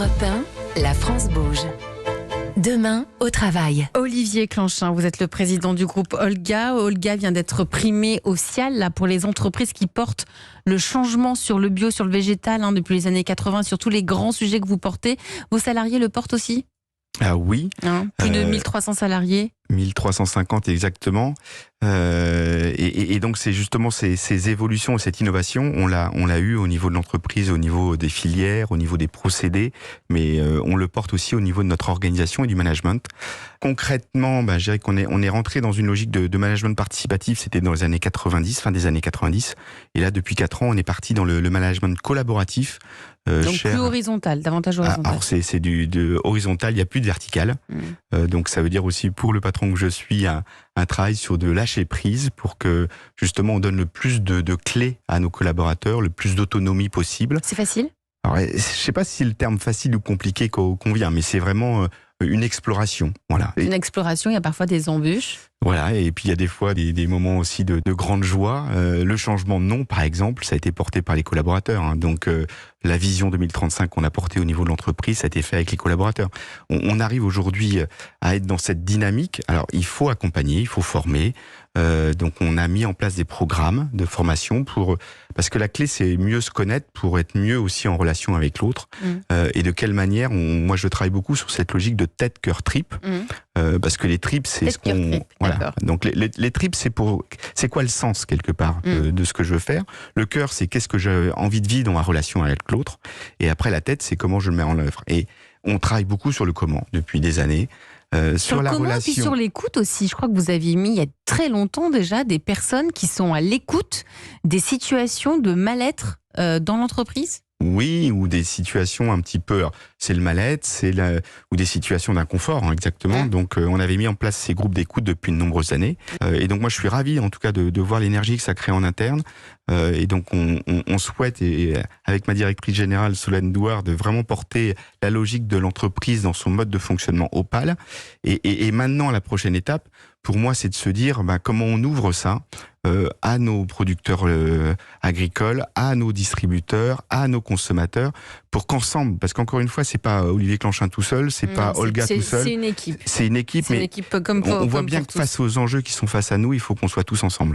Europe 1, la France bouge. Demain, au travail. Olivier Clanchin, vous êtes le président du groupe Olga. Olga vient d'être primée au CIAL là, pour les entreprises qui portent le changement sur le bio, sur le végétal depuis les années 80, sur tous les grands sujets que vous portez. Vos salariés le portent aussi ? Ah oui. Plus de 1300 salariés. 1350 exactement. Et donc c'est justement ces évolutions, cette innovation, on l'a eu au niveau de l'entreprise, au niveau des filières, au niveau des procédés, mais on le porte aussi au niveau de notre organisation et du management. Concrètement, je dirais qu'on est rentré dans une logique de management participatif, c'était dans les années 90, fin des années 90, et là depuis 4 ans on est parti dans le management collaboratif. Donc plus horizontal, davantage horizontal. Alors c'est du horizontal, il n'y a plus de vertical. Donc ça veut dire aussi pour le patron que je suis un travail sur de lâcher prise pour que justement on donne le plus de clés à nos collaborateurs, le plus d'autonomie possible. C'est facile ? Alors, je ne sais pas si le terme facile ou compliqué convient, mais c'est vraiment une exploration. Voilà. Une exploration, il y a parfois des embûches. Voilà, et puis il y a des fois des moments aussi de grande joie. Le changement de nom, par exemple, ça a été porté par les collaborateurs. Donc la vision 2035 qu'on a portée au niveau de l'entreprise, ça a été fait avec les collaborateurs. On arrive aujourd'hui à être dans cette dynamique. Alors il faut accompagner, il faut former. Donc on a mis en place des programmes de formation parce que la clé c'est mieux se connaître pour être mieux aussi en relation avec l'autre. Et de quelle manière moi je travaille beaucoup sur cette logique de tête, cœur, tripes. Parce que les tripes c'est ce qu'on voilà. Donc les tripes c'est quoi le sens quelque part de ce que je veux faire. Le cœur c'est qu'est-ce que j'ai envie de vivre dans ma relation avec l'autre. Et après la tête c'est comment je le mets en œuvre. Et on travaille beaucoup sur le comment depuis des années. Sur la comment, relation. Puis sur l'écoute aussi. Je crois que vous aviez mis il y a très longtemps déjà des personnes qui sont à l'écoute des situations de mal-être dans l'entreprise. Oui, ou des situations un petit peu, c'est le mal-être, ou des situations d'inconfort, exactement. Donc on avait mis en place ces groupes d'écoute depuis de nombreuses années. Et donc moi je suis ravi en tout cas de voir l'énergie que ça crée en interne. Et donc on souhaite, et avec ma directrice générale Solène Douard, de vraiment porter la logique de l'entreprise dans son mode de fonctionnement opale. Et maintenant la prochaine étape, pour moi, c'est de se dire comment on ouvre ça à nos producteurs agricoles, à nos distributeurs, à nos consommateurs, pour qu'ensemble, parce qu'encore une fois, c'est pas Olivier Clanchin tout seul, c'est pas Olga tout seul. C'est une équipe. C'est une équipe, mais comme on voit bien que face aux enjeux qui sont face à nous, il faut qu'on soit tous ensemble.